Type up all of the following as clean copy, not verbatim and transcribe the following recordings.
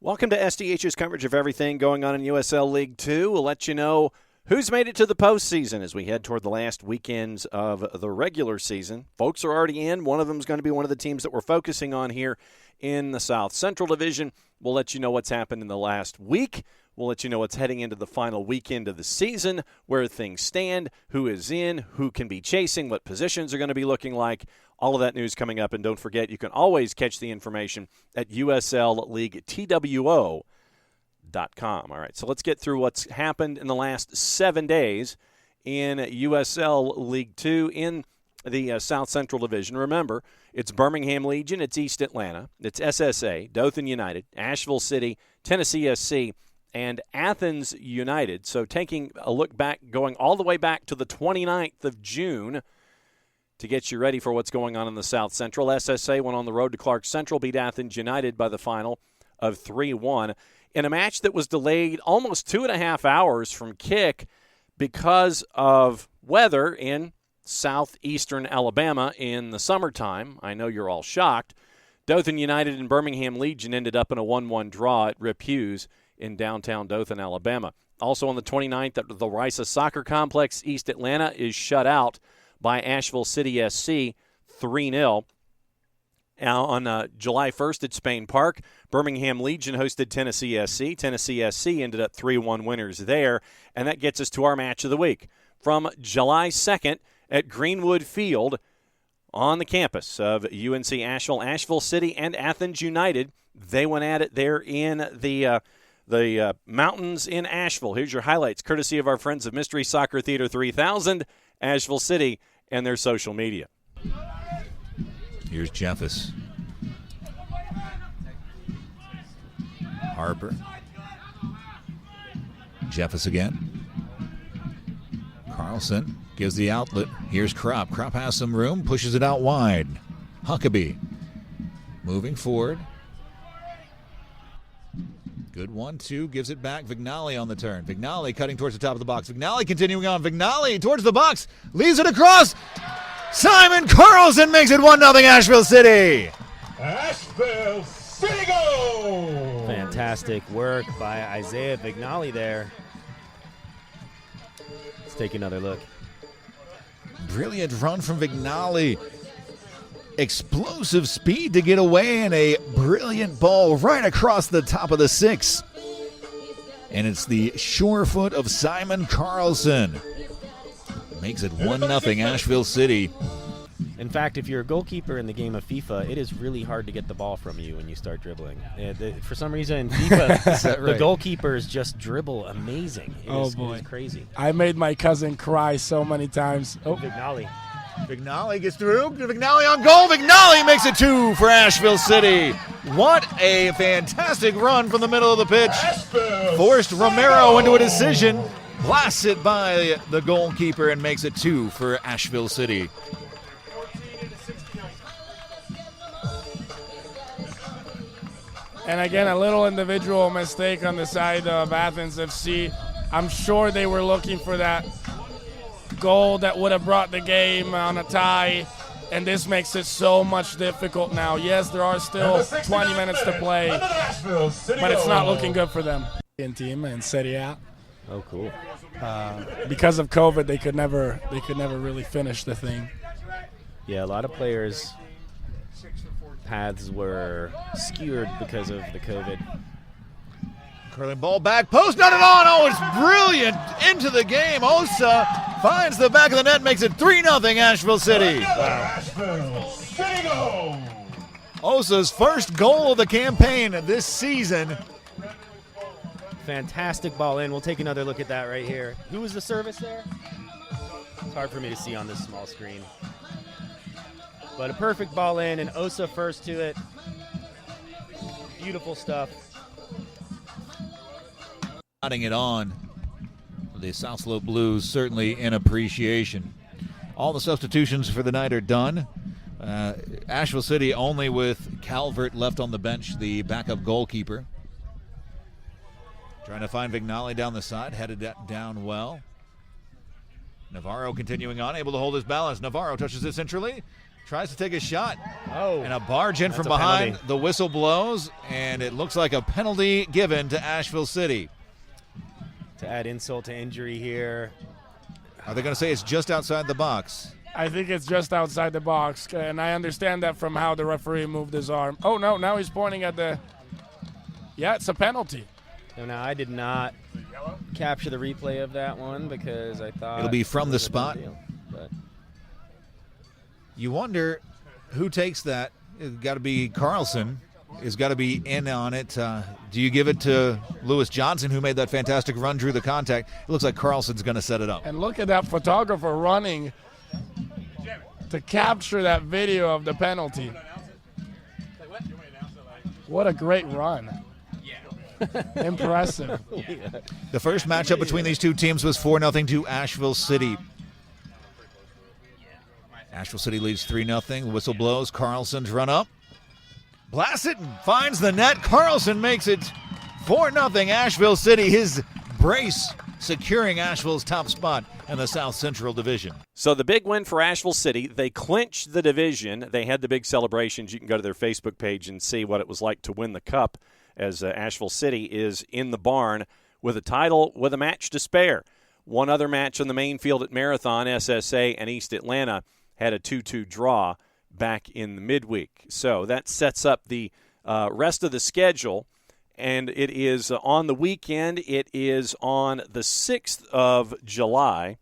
Welcome to SDH's coverage of everything going on in USL League Two. We'll let you know who's made it to the postseason as we head toward the last weekends of the regular season. Folks are already in. One of them is going to be one of the teams that we're focusing on here in the South Central Division. We'll let you know what's happened in the last week. We'll let you know what's heading into the final weekend of the season, where things stand, who is in, who can be chasing, what positions are going to be looking like. All of that news coming up. And don't forget, you can always catch the information at USLLeagueTWO.com. All right, so let's get through what's happened in the last 7 days in USL League Two in the South Central Division. Remember, it's Birmingham Legion, it's East Atlanta, it's SSA, Dothan United, Asheville City, Tennessee SC, and Athens United. So taking a look back, going all the way back to the 29th of June to get you ready for what's going on in the South Central. SSA went on the road to Clark Central, beat Athens United by the final of 3-1 in a match that was delayed almost 2.5 hours from kick because of weather in southeastern Alabama in the summertime. I know you're all shocked. Dothan United and Birmingham Legion ended up in a 1-1 draw at Rip Hughes in downtown Dothan, Alabama. Also on the 29th at the Risa Soccer Complex, East Atlanta is shut out by Asheville City SC 3-0. Now on July 1st at Spain Park, Birmingham Legion hosted Tennessee SC. Tennessee SC ended up 3-1 winners there, and that gets us to our match of the week. From July 2nd at Greenwood Field on the campus of UNC Asheville, Asheville City and Athens United. They went at it there in the mountains in Asheville. Here's your highlights, courtesy of our friends of Mystery Soccer Theater 3000, Asheville City, and their social media. Here's Jeffus. Harper. Jeffus again. Carlson gives the outlet. Here's Kropp. Kropp has some room, pushes it out wide. Huckabee moving forward. Good 1-2, gives it back. Vignali on the turn. Vignali cutting towards the top of the box. Vignali continuing on. Vignali towards the box. Leaves it across. Simon Carlson makes it 1-0 Asheville City. Asheville City goal! Fantastic work by Isaiah Vignali there. Let's take another look. Brilliant run from Vignali. Explosive speed to get away, and a brilliant ball right across the top of the six. And it's the sure foot of Simon Carlson. Makes it 1-0 Asheville City. In fact, if you're a goalkeeper in the game of FIFA, it is really hard to get the ball from you when you start dribbling. For some reason, in FIFA, the goalkeepers just dribble amazing. It is crazy. I made my cousin cry so many times. Oh, Vignali. Vignali gets through. Vignali on goal. Vignali makes it 2 for Asheville City. What a fantastic run from the middle of the pitch. Forced Romero into a decision. Blasts it by the goalkeeper and makes it 2 for Asheville City. And again, a little individual mistake on the side of Athens FC. I'm sure they were looking for that goal that would have brought the game on a tie, and this makes it so much difficult now. Yes, there are still 20 minutes to play, but it's not looking good for them. In team in Serie A. Oh, cool. Because of COVID, they could never really finish the thing. Yeah, a lot of players' paths were skewered because of the COVID. Curling ball back, post, not at all. Oh, it's brilliant into the game. Osa finds the back of the net, makes it 3-0 Asheville City. Asheville City goal! Osa's first goal of the campaign this season. Fantastic ball in. We'll take another look at that right here. Who was the service there? It's hard for me to see on this small screen. But a perfect ball in, and Osa first to it. Beautiful stuff. Putting it on. The South Slope Blues certainly in appreciation. All the substitutions for the night are done. Asheville City only with Calvert left on the bench, the backup goalkeeper. Trying to find Vignali down the side, headed down well. Navarro continuing on, able to hold his balance. Navarro touches it centrally. tries to take a shot. Oh. And a barge in That's from a behind. penalty. The whistle blows, and it looks like a penalty given to Asheville City. To add insult to injury here. Are they going to say it's just outside the box? I think it's just outside the box, and I understand that from how the referee moved his arm. Oh, no, now he's pointing at the – yeah, it's a penalty. So now I did not capture the replay of that one because I thought It'll be from it the was a done spot. deal, but You wonder who takes that. It's got to be Carlson. Has got to be in on it. Do you give it to Lewis Johnson, who made that fantastic run, drew the contact? It looks like Carlson's going to set it up. And look at that photographer running to capture that video of the penalty. What a great run. Impressive. The first matchup between these two teams was 4-0 to Asheville City. Asheville City leads 3-0. Whistle blows. Carlson's run up. Blasts it and finds the net. Carlson makes it 4-0 Asheville City. His brace securing Asheville's top spot in the South Central Division. So the big win for Asheville City. They clinched the division. They had the big celebrations. You can go to their Facebook page and see what it was like to win the cup, as Asheville City is in the barn with a title with a match to spare. One other match on the main field at Marathon, SSA and East Atlanta had a 2-2 draw back in the midweek. So that sets up the rest of the schedule, and it is on the weekend. It is on the 6th of July,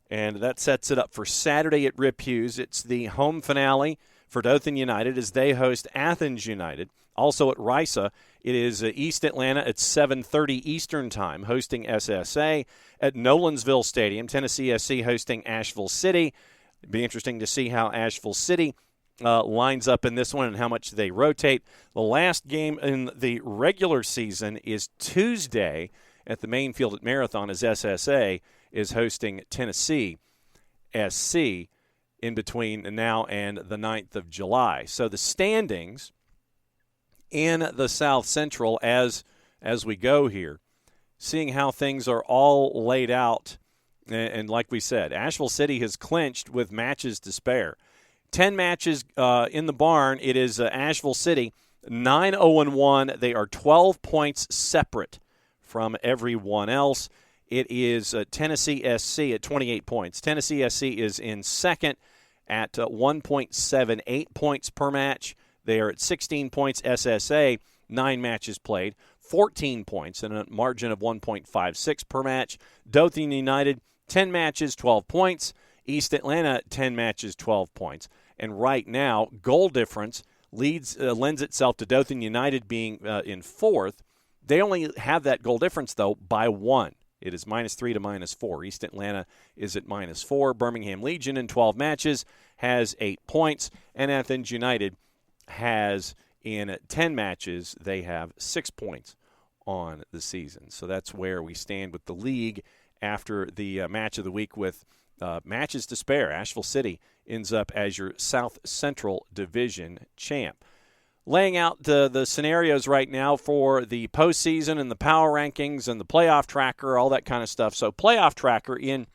and that sets it up for Saturday at Rip Hughes. It's the home finale for Athens United as they host Athens United. Also at Risa, it is East Atlanta at 7:30 Eastern Time, hosting SSA. At Nolensville Stadium, Tennessee SC hosting Asheville City. It'd be interesting to see how Asheville City lines up in this one and how much they rotate. The last game in the regular season is Tuesday at the main field at Marathon as SSA is hosting Tennessee SC in between now and the 9th of July. So the standings in the South Central as we go here, seeing how things are all laid out. And like we said, Asheville City has clinched with matches to spare. 10 matches in the barn. It is Asheville City, 9-0-1. They are 12 points separate from everyone else. It is Tennessee SC at 28 points. Tennessee SC is in second at 1.78 points per match. They are at 16 points. SSA, 9 matches played, 14 points, and a margin of 1.56 per match. Dothan United, 10 matches, 12 points. East Atlanta, 10 matches, 12 points. And right now, goal difference lends itself to Dothan United being in fourth. They only have that goal difference, though, by 1. It is -3 to -4. East Atlanta is at -4. Birmingham Legion in 12 matches has 8 points. And Athens United has, in 10 matches, they have 6 points on the season. So that's where we stand with the league after the match of the week with matches to spare. Asheville City ends up as your South Central Division champ. Laying out the scenarios right now for the postseason and the power rankings and the playoff tracker, all that kind of stuff. So playoff tracker in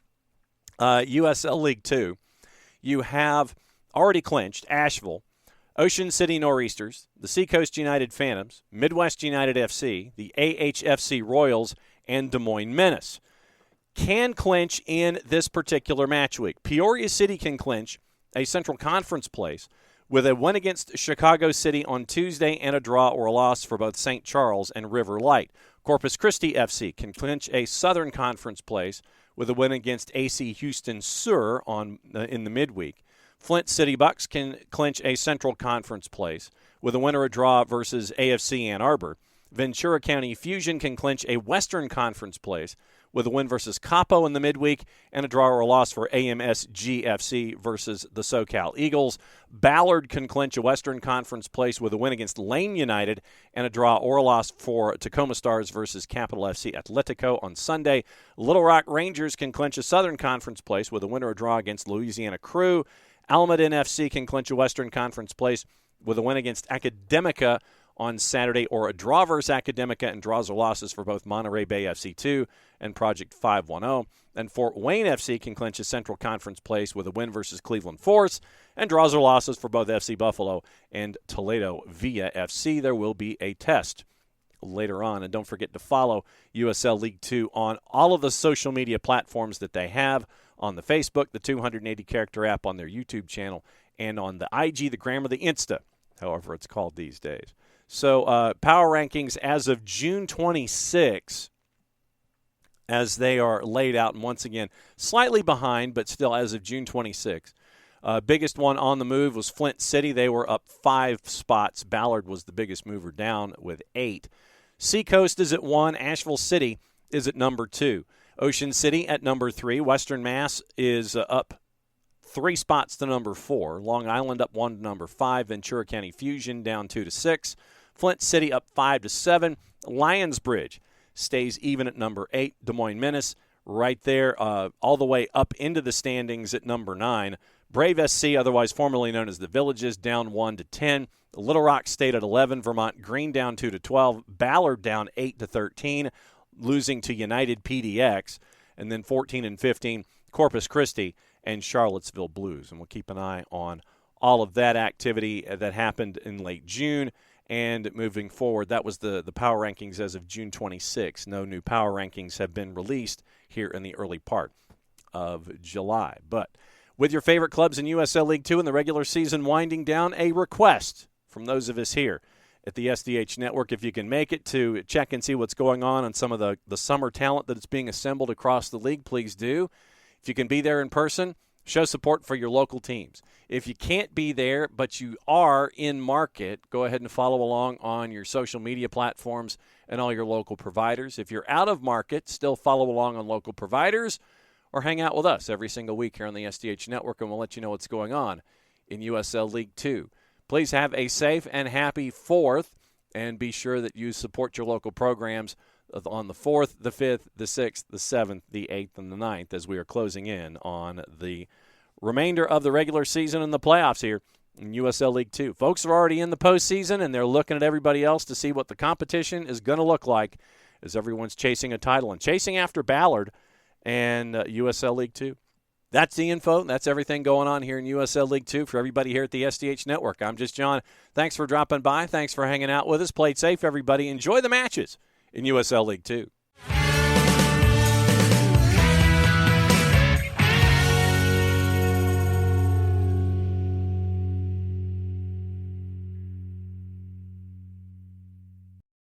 USL League Two, you have already clinched Asheville, Ocean City Nor'easters, the Seacoast United Phantoms, Midwest United FC, the AHFC Royals, and Des Moines Menace. Can clinch in this particular match week. Peoria City can clinch a Central Conference place with a win against Chicago City on Tuesday and a draw or a loss for both St. Charles and River Light. Corpus Christi FC can clinch a Southern Conference place with a win against AC Houston Sur in the midweek. Flint City Bucks can clinch a Central Conference place with a win or a draw versus AFC Ann Arbor. Ventura County Fusion can clinch a Western Conference place with a win versus Capo in the midweek and a draw or a loss for AMSGFC versus the SoCal Eagles. Ballard can clinch a Western Conference place with a win against Lane United and a draw or a loss for Tacoma Stars versus Capital FC Atletico on Sunday. Little Rock Rangers can clinch a Southern Conference place with a win or a draw against Louisiana Crew. Almaden FC can clinch a Western Conference place with a win against Academica on Saturday, or a draw versus Academica and draws or losses for both Monterey Bay FC 2 and Project 510. And Fort Wayne FC can clinch a Central Conference place with a win versus Cleveland Force And draws or losses for both FC Buffalo and Toledo Villa FC. There will be a test later on. And don't forget to follow USL League Two on all of the social media platforms that they have, on the Facebook, the 280-character app, on their YouTube channel, and on the IG, the Gram, or the Insta, however it's called these days. So power rankings as of June 26, as they are laid out, and once again, slightly behind, but still as of June 26. Biggest one on the move was Flint City. They were up 5 spots. Ballard was the biggest mover, down with 8. Seacoast is at 1. Asheville City is at number 2. Ocean City at number 3. Western Mass is up 3 spots to number 4. Long Island up 1 to number 5. Ventura County Fusion down 2 to 6. Flint City up 5 to 7. Lionsbridge stays even at number 8. Des Moines Menace right there all the way up into the standings at number 9. Brave SC, otherwise formerly known as the Villages, down 1 to 10. Little Rock stayed at 11. Vermont Green down 2 to 12. Ballard down 8 to 13, losing to United PDX. And then 14 and 15, Corpus Christi and Charlottesville Blues. And we'll keep an eye on all of that activity that happened in late June. And moving forward, that was the power rankings as of June 26. No new power rankings have been released here in the early part of July. But with your favorite clubs in USL League Two and the regular season winding down, a request from those of us here at the SDH Network, if you can make it, to check and see what's going on some of the summer talent that is being assembled across the league, please do. If you can be there in person, show support for your local teams. If you can't be there, but you are in market, go ahead and follow along on your social media platforms and all your local providers. If you're out of market, still follow along on local providers, or hang out with us every single week here on the SDH Network, and we'll let you know what's going on in USL League Two. Please have a safe and happy 4th, and be sure that you support your local programs on the 4th, the 5th, the 6th, the 7th, the 8th, and the 9th as we are closing in on the remainder of the regular season and the playoffs here in USL League Two. Folks are already in the postseason, and they're looking at everybody else to see what the competition is going to look like as everyone's chasing a title and chasing after Ballard and USL League Two. That's the info. That's everything going on here in USL League Two for everybody here at the SDH Network. I'm just John. Thanks for dropping by. Thanks for hanging out with us. Play it safe, everybody. Enjoy the matches in USL League Two.